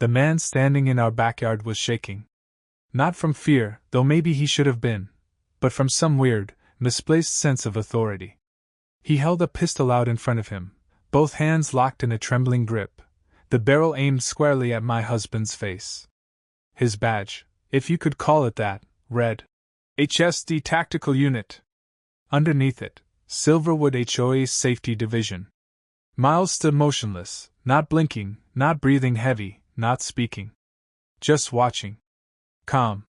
The man standing in our backyard was shaking. Not from fear, though maybe he should have been, but from some weird, misplaced sense of authority. He held a pistol out in front of him, both hands locked in a trembling grip, the barrel aimed squarely at my husband's face. His badge, if you could call it that, read, HSD Tactical Unit. Underneath it, Silverwood HOA Safety Division. Miles stood motionless, not blinking, not breathing heavy, not speaking. Just watching. Calm.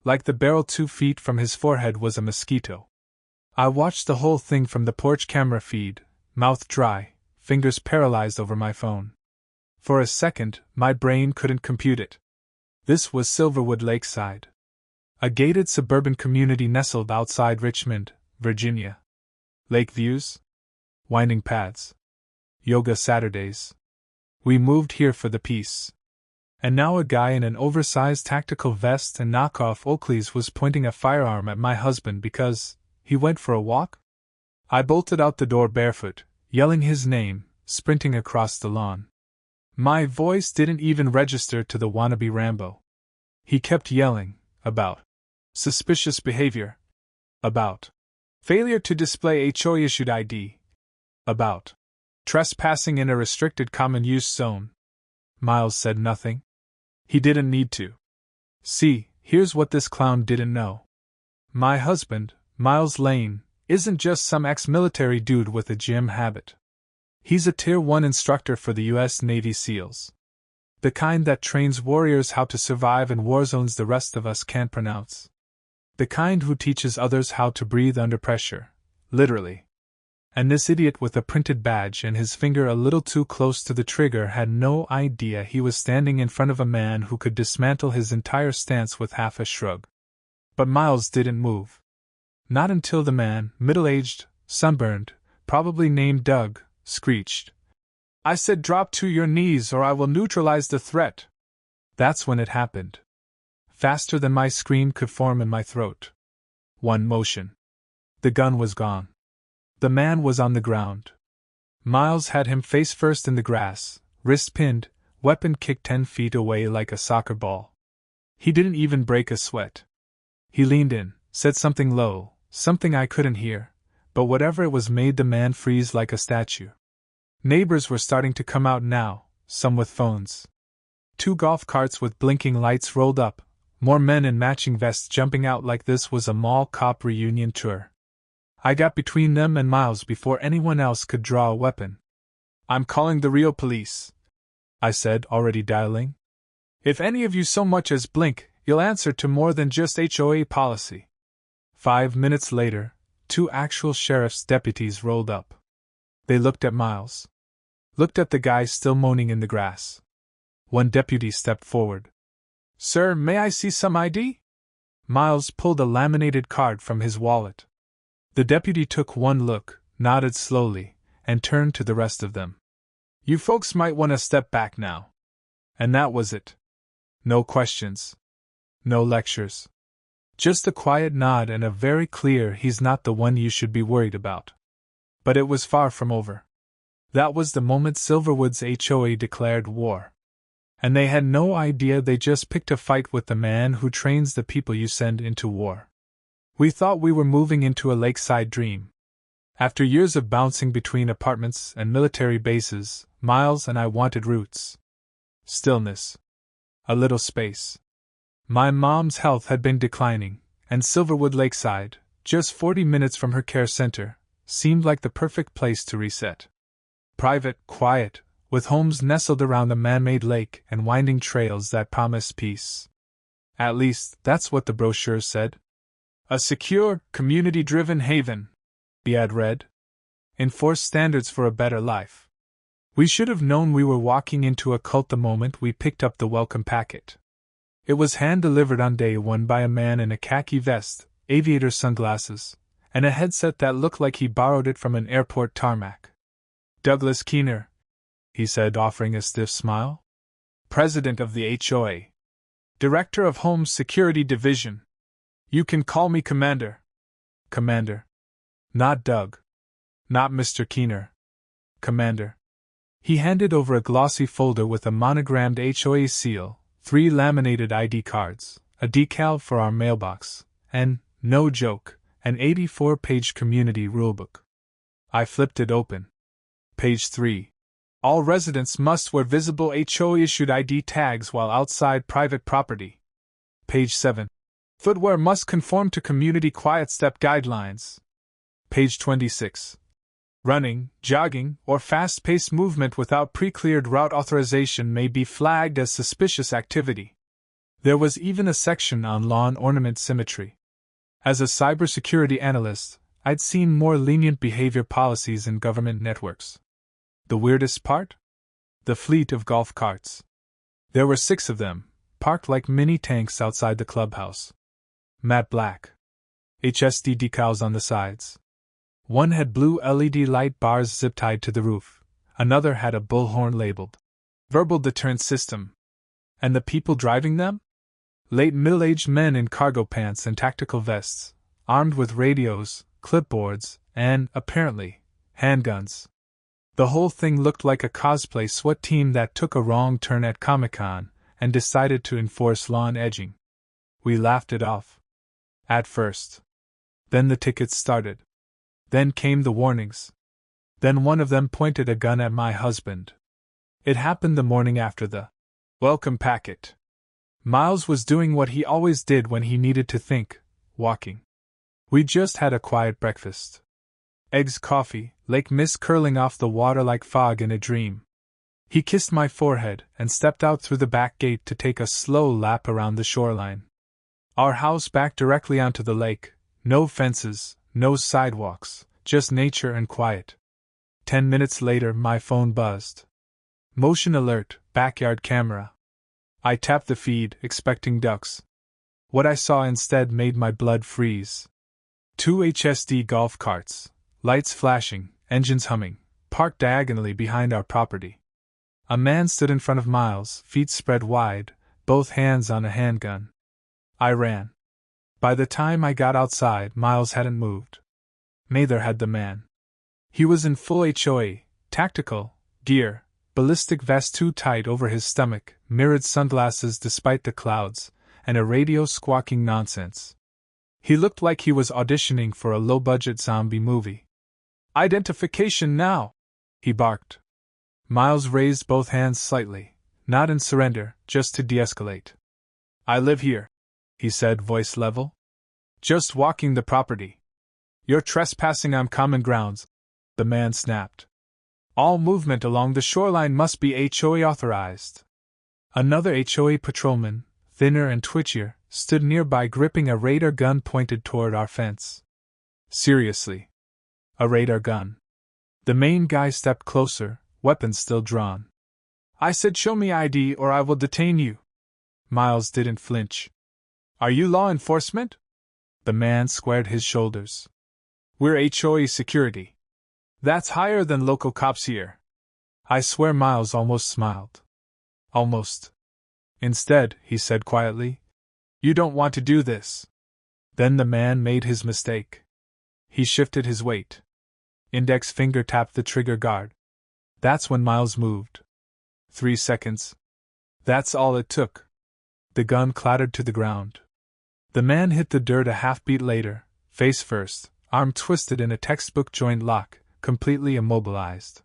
Like the barrel 2 feet from his forehead was a mosquito. I watched the whole thing from the porch camera feed, mouth dry, fingers paralyzed over my phone. For a second, my brain couldn't compute it. This was Silverwood Lakeside, a gated suburban community nestled outside Richmond, Virginia. Lake views? Winding paths. Yoga Saturdays. We moved here for the peace. And now a guy in an oversized tactical vest and knockoff Oakleys was pointing a firearm at my husband because he went for a walk? I bolted out the door barefoot, yelling his name, sprinting across the lawn. My voice didn't even register to the wannabe Rambo. He kept yelling, about suspicious behavior, about failure to display HOA-issued ID, about trespassing in a restricted common-use zone. Miles said nothing. He didn't need to. See, here's what this clown didn't know. My husband, Miles Lane, isn't just some ex-military dude with a gym habit. He's a Tier 1 instructor for the U.S. Navy SEALs. The kind that trains warriors how to survive in war zones the rest of us can't pronounce. The kind who teaches others how to breathe under pressure, literally. And this idiot with a printed badge and his finger a little too close to the trigger had no idea he was standing in front of a man who could dismantle his entire stance with half a shrug. But Miles didn't move. Not until the man, middle-aged, sunburned, probably named Doug, screeched, "I said drop to your knees or I will neutralize the threat." That's when it happened. Faster than my scream could form in my throat. One motion. The gun was gone. The man was on the ground. Miles had him face first in the grass, wrist pinned, weapon kicked 10 feet away like a soccer ball. He didn't even break a sweat. He leaned in, said something low, something I couldn't hear, but whatever it was made the man freeze like a statue. Neighbors were starting to come out now, some with phones. 2 golf carts with blinking lights rolled up, more men in matching vests jumping out like this was a mall cop reunion tour. I got between them and Miles before anyone else could draw a weapon. "I'm calling the real police," I said, already dialing. "If any of you so much as blink, you'll answer to more than just HOA policy." 5 minutes later, 2 actual sheriff's deputies rolled up. They looked at Miles. Looked at the guy still moaning in the grass. One deputy stepped forward. "Sir, may I see some ID?" Miles pulled a laminated card from his wallet. The deputy took one look, nodded slowly, and turned to the rest of them. "You folks might want to step back now." And that was it. No questions. No lectures. Just a quiet nod and a very clear "he's not the one you should be worried about." But it was far from over. That was the moment Silverwood's HOA declared war. And they had no idea they just picked a fight with the man who trains the people you send into war. We thought we were moving into a lakeside dream. After years of bouncing between apartments and military bases, Miles and I wanted roots. Stillness. A little space. My mom's health had been declining, and Silverwood Lakeside, just 40 minutes from her care center, seemed like the perfect place to reset. Private, quiet, with homes nestled around a man-made lake and winding trails that promised peace. At least, that's what the brochure said. A secure, community-driven haven, the ad read. Enforced standards for a better life. We should have known we were walking into a cult the moment we picked up the welcome packet. It was hand-delivered on day 1 by a man in a khaki vest, aviator sunglasses, and a headset that looked like he borrowed it from an airport tarmac. "Douglas Keener," he said, offering a stiff smile. "President of the HOA. Director of Home Security Division. You can call me Commander." Commander. Not Doug. Not Mr. Keener. Commander. He handed over a glossy folder with a monogrammed HOA seal, 3 laminated ID cards, a decal for our mailbox, and, no joke, an 84-page community rulebook. I flipped it open. Page 3. All residents must wear visible HOA-issued ID tags while outside private property. Page 7. Footwear must conform to community quiet step guidelines. Page 26. Running, jogging, or fast-paced movement without pre-cleared route authorization may be flagged as suspicious activity. There was even a section on lawn ornament symmetry. As a cybersecurity analyst, I'd seen more lenient behavior policies in government networks. The weirdest part? The fleet of golf carts. There were 6 of them, parked like mini tanks outside the clubhouse. Matte black. HSD decals on the sides. One had blue LED light bars zip-tied to the roof. Another had a bullhorn labeled verbal deterrent system. And the people driving them? Late middle-aged men in cargo pants and tactical vests, armed with radios, clipboards, and, apparently, handguns. The whole thing looked like a cosplay SWAT team that took a wrong turn at Comic-Con and decided to enforce lawn edging. We laughed it off. At first. Then the tickets started. Then came the warnings. Then one of them pointed a gun at my husband. It happened the morning after the welcome packet. Miles was doing what he always did when he needed to think, walking. We just had a quiet breakfast. Eggs, coffee, lake mist curling off the water like fog in a dream. He kissed my forehead and stepped out through the back gate to take a slow lap around the shoreline. Our house backed directly onto the lake, no fences, no sidewalks, just nature and quiet. 10 minutes later, my phone buzzed. Motion alert, backyard camera. I tapped the feed, expecting ducks. What I saw instead made my blood freeze. 2 HSD golf carts, lights flashing, engines humming, parked diagonally behind our property. A man stood in front of Miles, feet spread wide, both hands on a handgun. I ran. By the time I got outside, Miles hadn't moved. Neither had the man. He was in full HOA, tactical, gear, ballistic vest too tight over his stomach, mirrored sunglasses despite the clouds, and a radio squawking nonsense. He looked like he was auditioning for a low-budget zombie movie. Identification now! He barked. Miles raised both hands slightly, not in surrender, just to de-escalate. I live here, he said, voice level. Just walking the property. You're trespassing on common grounds, the man snapped. All movement along the shoreline must be HOA authorized. Another HOA patrolman, thinner and twitchier, stood nearby gripping a radar gun pointed toward our fence. Seriously. A radar gun. The main guy stepped closer, weapon still drawn. I said show me ID or I will detain you. Miles didn't flinch. Are you law enforcement? The man squared his shoulders. We're HOA security. That's higher than local cops here. I swear Miles almost smiled. Almost. Instead, he said quietly, you don't want to do this. Then the man made his mistake. He shifted his weight. Index finger tapped the trigger guard. That's when Miles moved. 3 seconds. That's all it took. The gun clattered to the ground. The man hit the dirt a half-beat later, face first, arm twisted in a textbook joint lock, completely immobilized.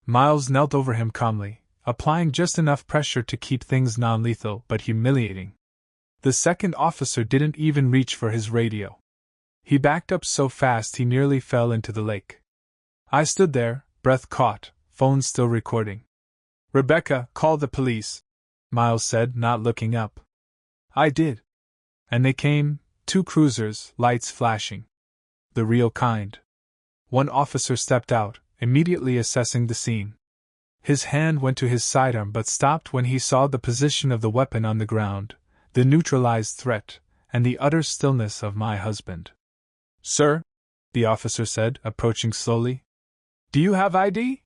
Miles knelt over him calmly, applying just enough pressure to keep things non-lethal but humiliating. The second officer didn't even reach for his radio. He backed up so fast he nearly fell into the lake. I stood there, breath caught, phone still recording. Rebecca, call the police, Miles said, not looking up. I did. And they came, 2 cruisers, lights flashing. The real kind. One officer stepped out, immediately assessing the scene. His hand went to his sidearm but stopped when he saw the position of the weapon on the ground, the neutralized threat, and the utter stillness of my husband. Sir, the officer said, approaching slowly. Do you have ID?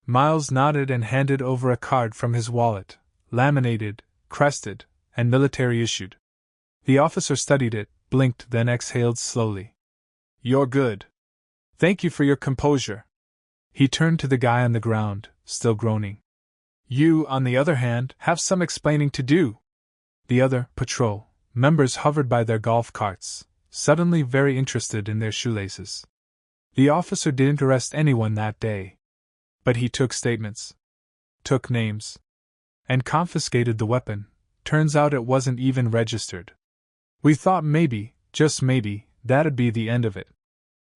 Miles nodded and handed over a card from his wallet, laminated, crested, and military issued. The officer studied it, blinked, then exhaled slowly. You're good. Thank you for your composure. He turned to the guy on the ground, still groaning. You, on the other hand, have some explaining to do. The other patrol members hovered by their golf carts, suddenly very interested in their shoelaces. The officer didn't arrest anyone that day. But he took statements, took names, and confiscated the weapon. Turns out it wasn't even registered. We thought maybe, just maybe, that'd be the end of it.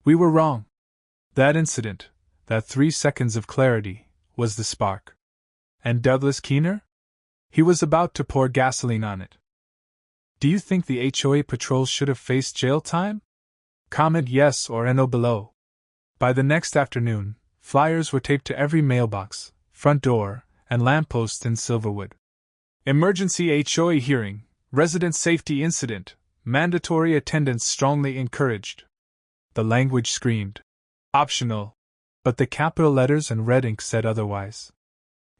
We were wrong. That incident, that 3 seconds of clarity, was the spark. And Douglas Keener? He was about to pour gasoline on it. Do you think the HOA patrols should have faced jail time? Comment yes or no below. By the next afternoon, flyers were taped to every mailbox, front door, and lamppost in Silverwood. Emergency HOA hearing, resident safety incident, mandatory attendance strongly encouraged. The language screamed. Optional. But the capital letters and red ink said otherwise.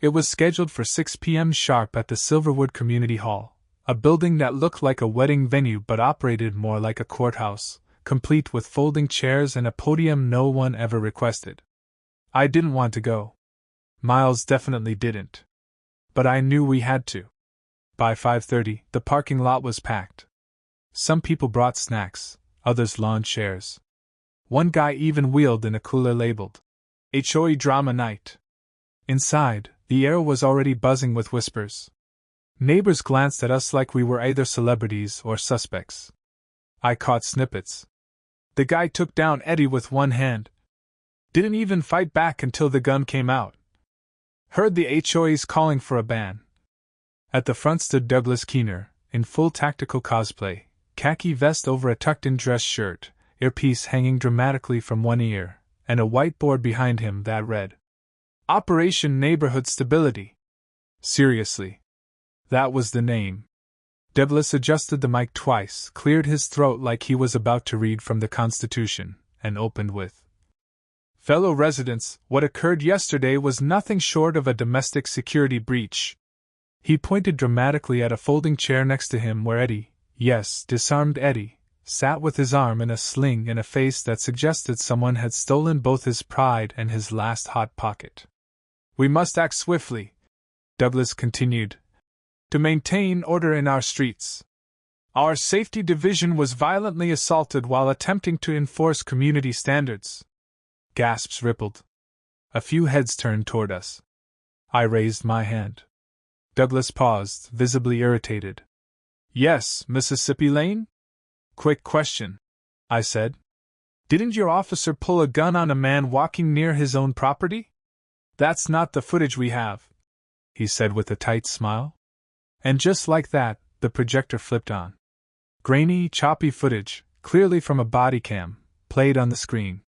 It was scheduled for 6 p.m. sharp at the Silverwood Community Hall, a building that looked like a wedding venue but operated more like a courthouse, complete with folding chairs and a podium no one ever requested. I didn't want to go. Miles definitely didn't. But I knew we had to. By 5:30, the parking lot was packed. Some people brought snacks, others lawn chairs. One guy even wheeled in a cooler labeled HOA Drama Night. Inside, the air was already buzzing with whispers. Neighbors glanced at us like we were either celebrities or suspects. I caught snippets. The guy took down Eddie with one hand. Didn't even fight back until the gun came out. Heard the HOAs calling for a ban. At the front stood Douglas Keener, in full tactical cosplay, khaki vest over a tucked-in dress shirt, earpiece hanging dramatically from one ear, and a whiteboard behind him that read, Operation Neighborhood Stability. Seriously. That was the name. Douglas adjusted the mic twice, cleared his throat like he was about to read from the Constitution, and opened with, Fellow residents, what occurred yesterday was nothing short of a domestic security breach. He pointed dramatically at a folding chair next to him where Eddie, yes, disarmed Eddie, sat with his arm in a sling and a face that suggested someone had stolen both his pride and his last hot pocket. We must act swiftly, Douglas continued, to maintain order in our streets. Our safety division was violently assaulted while attempting to enforce community standards. Gasps rippled. A few heads turned toward us. I raised my hand. Douglas paused, visibly irritated. Yes, Mississippi Lane? Quick question, I said. Didn't your officer pull a gun on a man walking near his own property? That's not the footage we have, he said with a tight smile. And just like that, the projector flipped on. Grainy, choppy footage, clearly from a body cam, played on the screen.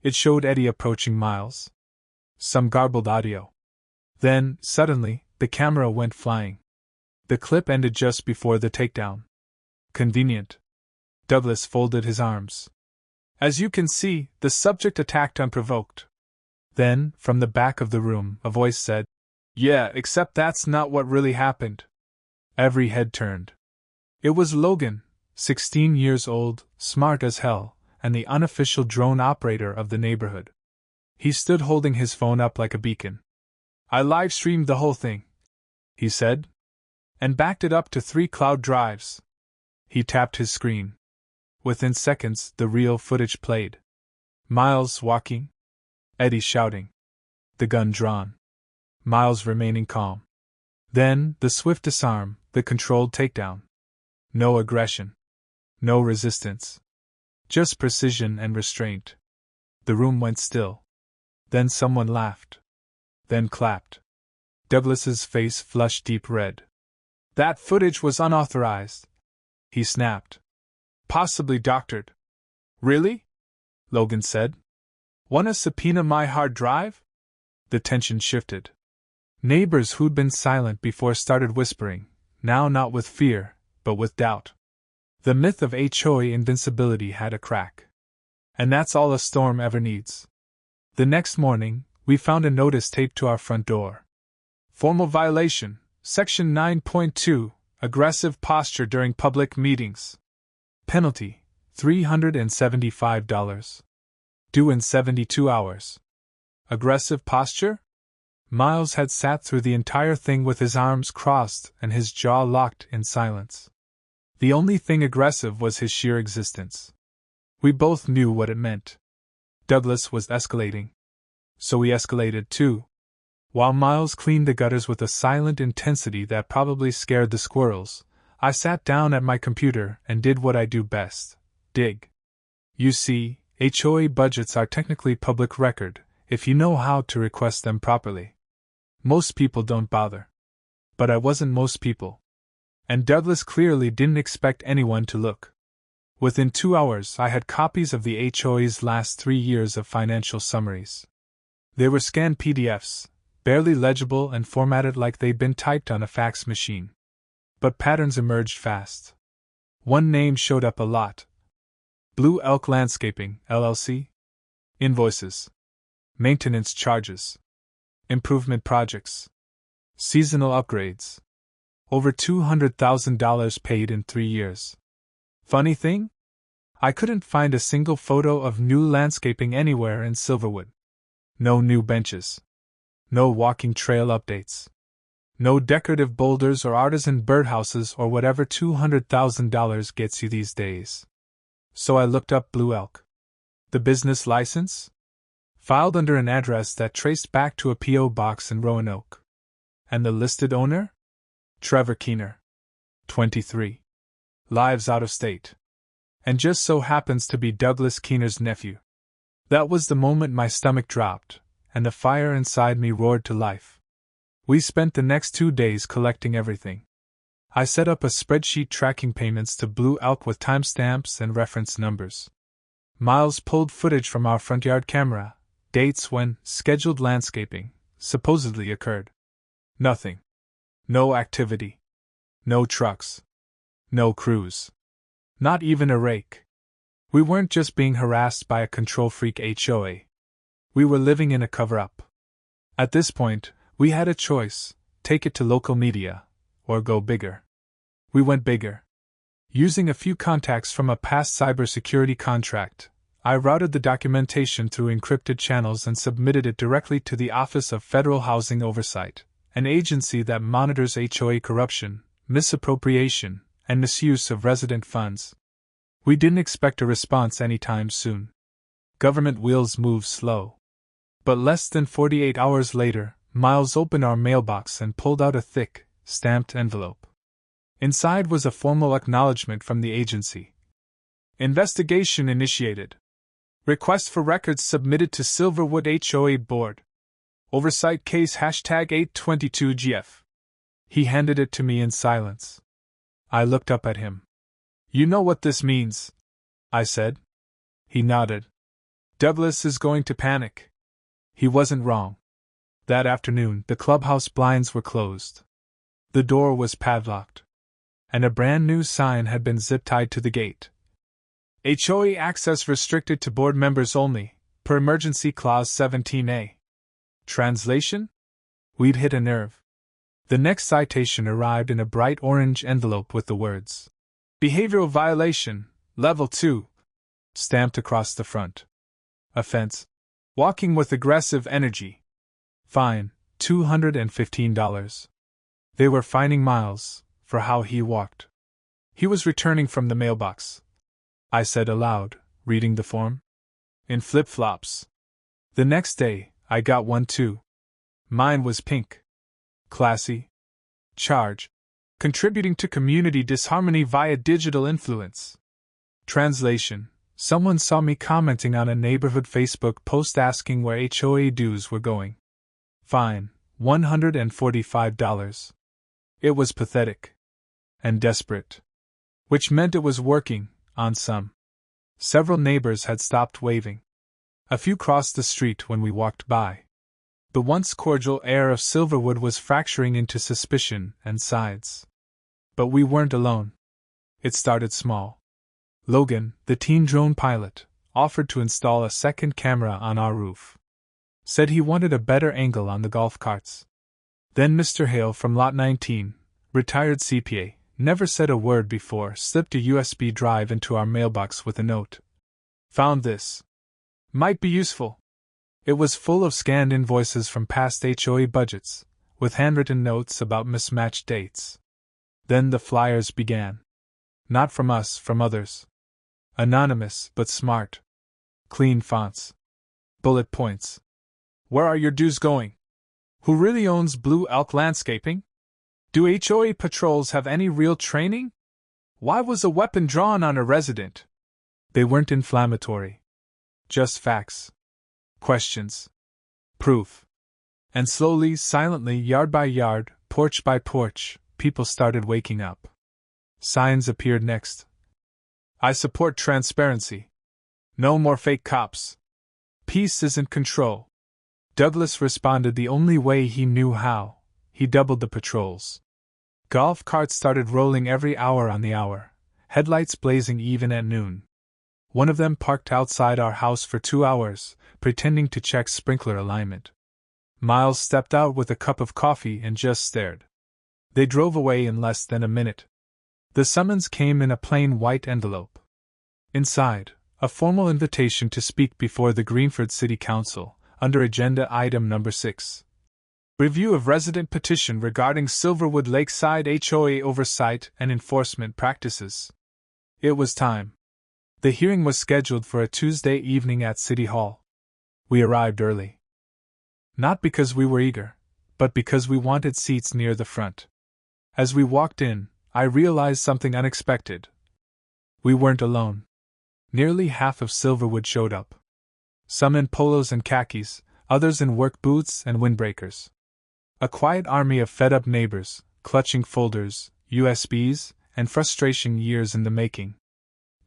It showed Eddie approaching Miles. Some garbled audio. Then, suddenly, the camera went flying. The clip ended just before the takedown. Convenient. Douglas folded his arms. As you can see, the subject attacked unprovoked. Then, from the back of the room, a voice said, Yeah, except that's not what really happened. Every head turned. It was Logan, 16 years old, smart as hell, and the unofficial drone operator of the neighborhood. He stood holding his phone up like a beacon. I live-streamed the whole thing, he said, and backed it up to 3 cloud drives. He tapped his screen. Within seconds, the real footage played. Miles walking, Eddie shouting, the gun drawn, Miles remaining calm. Then, the swift disarm, the controlled takedown. No aggression. No resistance. Just precision and restraint. The room went still. Then someone laughed. Then clapped. Douglas's face flushed deep red. That footage was unauthorized, he snapped. Possibly doctored. Really? Logan said. Wanna subpoena my hard drive? The tension shifted. Neighbors who'd been silent before started whispering, now not with fear, but with doubt. The myth of HOA invincibility had a crack. And that's all a storm ever needs. The next morning, we found a notice taped to our front door. Formal violation, Section 9.2, aggressive posture during public meetings. Penalty, $375. Due in 72 hours. Aggressive posture? Miles had sat through the entire thing with his arms crossed and his jaw locked in silence. The only thing aggressive was his sheer existence. We both knew what it meant. Douglas was escalating. So we escalated too. While Miles cleaned the gutters with a silent intensity that probably scared the squirrels, I sat down at my computer and did what I do best: dig. You see, HOA budgets are technically public record, if you know how to request them properly. Most people don't bother. But I wasn't most people. And Douglas clearly didn't expect anyone to look. Within 2 hours, I had copies of the HOA's last 3 years of financial summaries. They were scanned PDFs, barely legible and formatted like they'd been typed on a fax machine. But patterns emerged fast. One name showed up a lot: Blue Elk Landscaping, LLC. Invoices. Maintenance charges. Improvement projects. Seasonal upgrades. Over $200,000 paid in 3 years. Funny thing? I couldn't find a single photo of new landscaping anywhere in Silverwood. No new benches. No walking trail updates. No decorative boulders or artisan birdhouses or whatever $200,000 gets you these days. So I looked up Blue Elk. The business license? Filed under an address that traced back to a P.O. box in Roanoke. And the listed owner? Trevor Keener. 23. Lives out of state. And just so happens to be Douglas Keener's nephew. That was the moment my stomach dropped, and the fire inside me roared to life. We spent the next 2 days collecting everything. I set up a spreadsheet tracking payments to Blue Elk with timestamps and reference numbers. Miles pulled footage from our front yard camera, dates when scheduled landscaping supposedly occurred. Nothing. No activity. No trucks. No crews. Not even a rake. We weren't just being harassed by a control freak HOA. We were living in a cover-up. At this point, we had a choice: take it to local media, or go bigger. We went bigger. Using a few contacts from a past cybersecurity contract, I routed the documentation through encrypted channels and submitted it directly to the Office of Federal Housing Oversight, an agency that monitors HOA corruption, misappropriation, and misuse of resident funds. We didn't expect a response anytime soon. Government wheels move slow. But less than 48 hours later, Miles opened our mailbox and pulled out a thick, stamped envelope. Inside was a formal acknowledgement from the agency. Investigation initiated. Request for records submitted to Silverwood HOA Board. Oversight case #822GF. He handed it to me in silence. I looked up at him. You know what this means, I said. He nodded. Douglas is going to panic. He wasn't wrong. That afternoon, the clubhouse blinds were closed. The door was padlocked. And a brand new sign had been zip-tied to the gate. HOA access restricted to board members only, per Emergency Clause 17A. Translation? We'd hit a nerve. The next citation arrived in a bright orange envelope with the words, Behavioral Violation, Level 2, stamped across the front. Offense: walking with aggressive energy. Fine, $215. They were fining Miles for how he walked. He was returning from the mailbox, I said aloud, reading the form. In flip-flops. The next day, I got one too. Mine was pink. Classy. Charge: contributing to community disharmony via digital influence. Translation: someone saw me commenting on a neighborhood Facebook post asking where HOA dues were going. Fine, $145. It was pathetic. And desperate. Which meant it was working, on some. Several neighbors had stopped waving. A few crossed the street when we walked by. The once cordial air of Silverwood was fracturing into suspicion and sides. But we weren't alone. It started small. Logan, the teen drone pilot, offered to install a second camera on our roof. Said he wanted a better angle on the golf carts. Then Mr. Hale from Lot 19, retired CPA, never said a word before, slipped a USB drive into our mailbox with a note. Found this. Might be useful. It was full of scanned invoices from past HOA budgets, with handwritten notes about mismatched dates. Then the flyers began. Not from us, from others. Anonymous, but smart. Clean fonts. Bullet points. Where are your dues going? Who really owns Blue Elk Landscaping? Do HOA patrols have any real training? Why was a weapon drawn on a resident? They weren't inflammatory. Just facts. Questions. Proof. And slowly, silently, yard by yard, porch by porch, people started waking up. Signs appeared next. I support transparency. No more fake cops. Peace isn't control. Douglas responded the only way he knew how. He doubled the patrols. Golf carts started rolling every hour on the hour, headlights blazing even at noon. One of them parked outside our house for 2 hours, pretending to check sprinkler alignment. Miles stepped out with a cup of coffee and just stared. They drove away in less than a minute. The summons came in a plain white envelope. Inside, a formal invitation to speak before the Greenford City Council, under Agenda Item Number 6. Review of Resident Petition regarding Silverwood Lakeside HOA Oversight and Enforcement Practices. It was time. The hearing was scheduled for a Tuesday evening at City Hall. We arrived early. Not because we were eager, but because we wanted seats near the front. As we walked in, I realized something unexpected. We weren't alone. Nearly half of Silverwood showed up. Some in polos and khakis, others in work boots and windbreakers. A quiet army of fed-up neighbors, clutching folders, USBs, and frustration years in the making.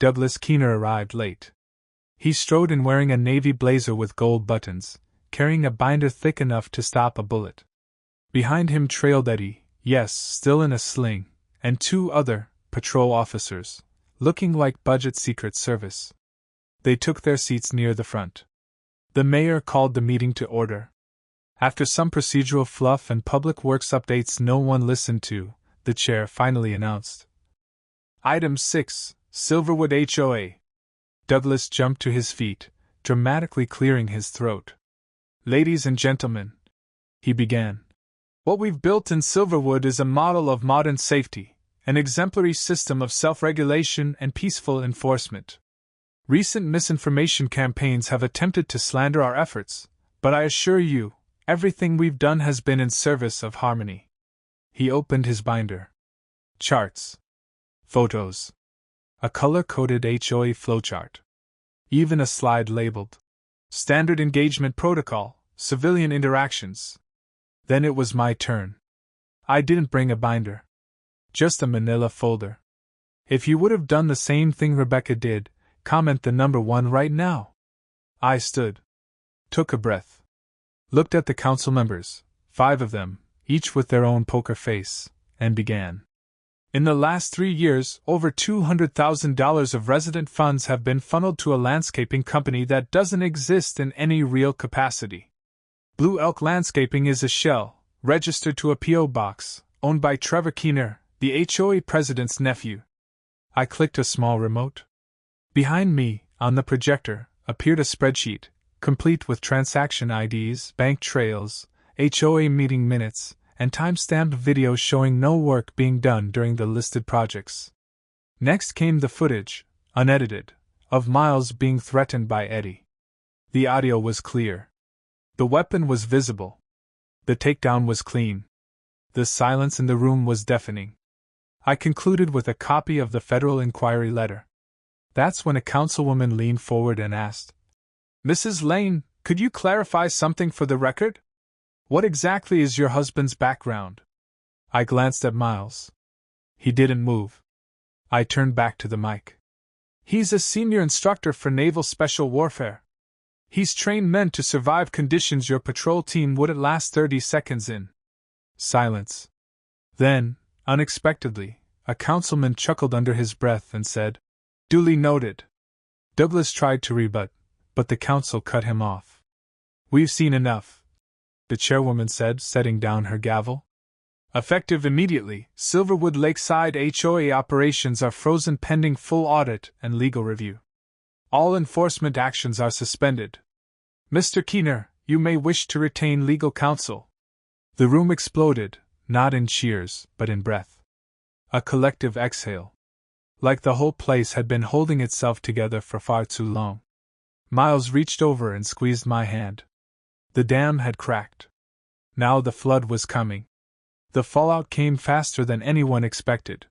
Douglas Keener arrived late. He strode in wearing a navy blazer with gold buttons, carrying a binder thick enough to stop a bullet. Behind him trailed Eddie, yes, still in a sling, and 2 other patrol officers, looking like budget Secret Service. They took their seats near the front. The mayor called the meeting to order. After some procedural fluff and public works updates no one listened to, the chair finally announced. Item 6, Silverwood HOA. Douglas jumped to his feet, dramatically clearing his throat. Ladies and gentlemen, he began. What we've built in Silverwood is a model of modern safety, an exemplary system of self-regulation and peaceful enforcement. Recent misinformation campaigns have attempted to slander our efforts, but I assure you, everything we've done has been in service of harmony. He opened his binder. Charts. Photos. A color-coded HOA flowchart. Even a slide labeled Standard Engagement Protocol, Civilian Interactions. Then it was my turn. I didn't bring a binder. Just a manila folder. If you would have done the same thing Rebecca did, comment the number 1 right now. I stood. Took a breath. Looked at the council members, 5 of them, each with their own poker face, and began. In the last 3 years, over $200,000 of resident funds have been funneled to a landscaping company that doesn't exist in any real capacity. Blue Elk Landscaping is a shell, registered to a P.O. box, owned by Trevor Keener, the HOA president's nephew. I clicked a small remote. Behind me, on the projector, appeared a spreadsheet, complete with transaction IDs, bank trails, HOA meeting minutes, and time-stamped videos showing no work being done during the listed projects. Next came the footage, unedited, of Miles being threatened by Eddie. The audio was clear. The weapon was visible. The takedown was clean. The silence in the room was deafening. I concluded with a copy of the federal inquiry letter. That's when a councilwoman leaned forward and asked, Mrs. Lane, could you clarify something for the record? What exactly is your husband's background? I glanced at Miles. He didn't move. I turned back to the mic. He's a senior instructor for Naval Special Warfare. He's trained men to survive conditions your patrol team wouldn't last 30 seconds in. Silence. Then, unexpectedly, a councilman chuckled under his breath and said, Duly noted. Douglas tried to rebut, but the council cut him off. We've seen enough, the chairwoman said, setting down her gavel. Effective immediately, Silverwood Lakeside HOA operations are frozen pending full audit and legal review. All enforcement actions are suspended. Mr. Keener, you may wish to retain legal counsel. The room exploded, not in cheers, but in breath. A collective exhale. Like the whole place had been holding itself together for far too long. Miles reached over and squeezed my hand. The dam had cracked. Now the flood was coming. The fallout came faster than anyone expected.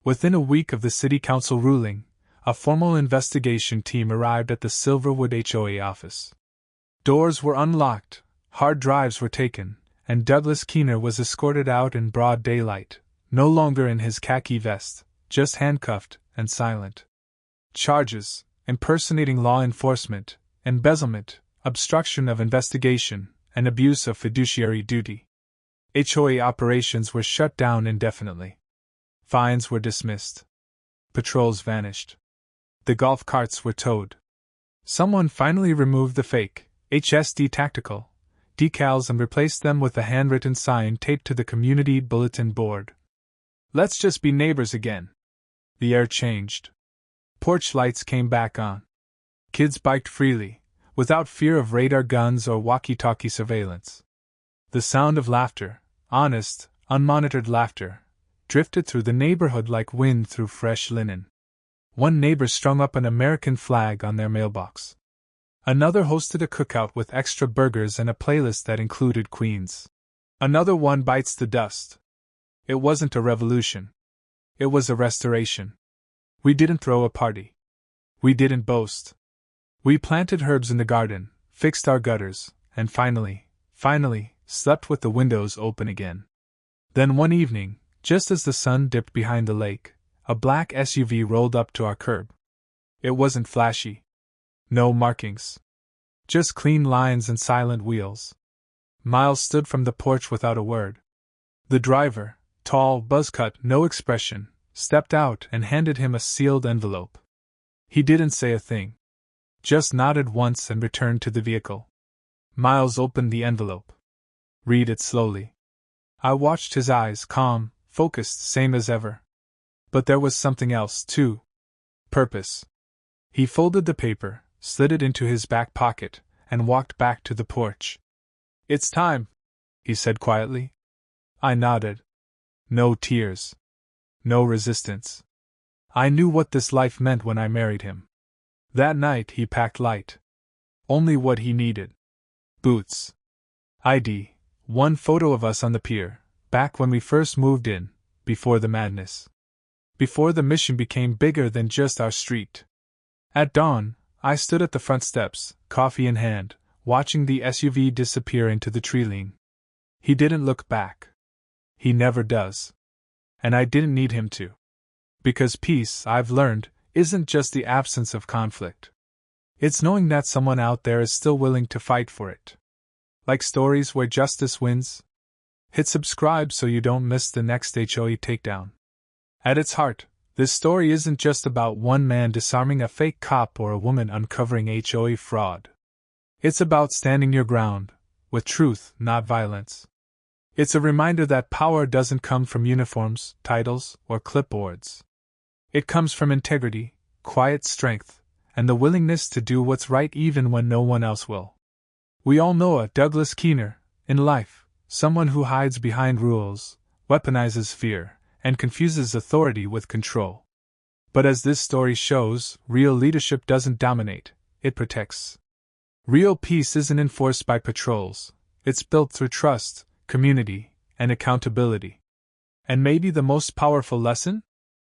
Within a week of the city council ruling, a formal investigation team arrived at the Silverwood HOA office. Doors were unlocked, hard drives were taken, and Douglas Keener was escorted out in broad daylight, no longer in his khaki vest, just handcuffed and silent. Charges: impersonating law enforcement, embezzlement, obstruction of investigation, and abuse of fiduciary duty. HOA operations were shut down indefinitely. Fines were dismissed. Patrols vanished. The golf carts were towed. Someone finally removed the fake HSD Tactical decals and replaced them with a handwritten sign taped to the community bulletin board. Let's just be neighbors again. The air changed. Porch lights came back on. Kids biked freely, without fear of radar guns or walkie-talkie surveillance. The sound of laughter, honest, unmonitored laughter, drifted through the neighborhood like wind through fresh linen. One neighbor strung up an American flag on their mailbox. Another hosted a cookout with extra burgers and a playlist that included Queens. Another one bites the dust. It wasn't a revolution. It was a restoration. We didn't throw a party. We didn't boast. We planted herbs in the garden, fixed our gutters, and finally, slept with the windows open again. Then one evening, just as the sun dipped behind the lake, a black SUV rolled up to our curb. It wasn't flashy. No markings. Just clean lines and silent wheels. Miles stood from the porch without a word. The driver, tall, buzz-cut, no expression, stepped out and handed him a sealed envelope. He didn't say a thing. Just nodded once and returned to the vehicle. Miles opened the envelope. Read it slowly. I watched his eyes, calm, focused, same as ever. But there was something else, too. Purpose. He folded the paper, slid it into his back pocket, and walked back to the porch. It's time, he said quietly. I nodded. No tears. No resistance. I knew what this life meant when I married him. That night he packed light. Only what he needed. Boots. ID. One photo of us on the pier, back when we first moved in, before the madness. Before the mission became bigger than just our street. At dawn, I stood at the front steps, coffee in hand, watching the SUV disappear into the tree line. He didn't look back. He never does. And I didn't need him to. Because peace, I've learned, isn't just the absence of conflict. It's knowing that someone out there is still willing to fight for it. Like stories where justice wins? Hit subscribe so you don't miss the next HOA takedown. At its heart, this story isn't just about one man disarming a fake cop or a woman uncovering HOA fraud. It's about standing your ground, with truth, not violence. It's a reminder that power doesn't come from uniforms, titles, or clipboards. It comes from integrity, quiet strength, and the willingness to do what's right even when no one else will. We all know a Douglas Keener, in life, someone who hides behind rules, weaponizes fear, and confuses authority with control. But as this story shows, real leadership doesn't dominate, it protects. Real peace isn't enforced by patrols, it's built through trust, community, and accountability. And maybe the most powerful lesson?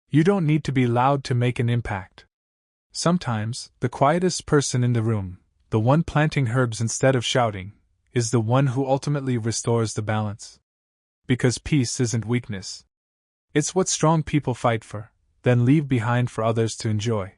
You don't need to be loud to make an impact. Sometimes, the quietest person in the room, the one planting herbs instead of shouting, is the one who ultimately restores the balance. Because peace isn't weakness. It's what strong people fight for, then leave behind for others to enjoy.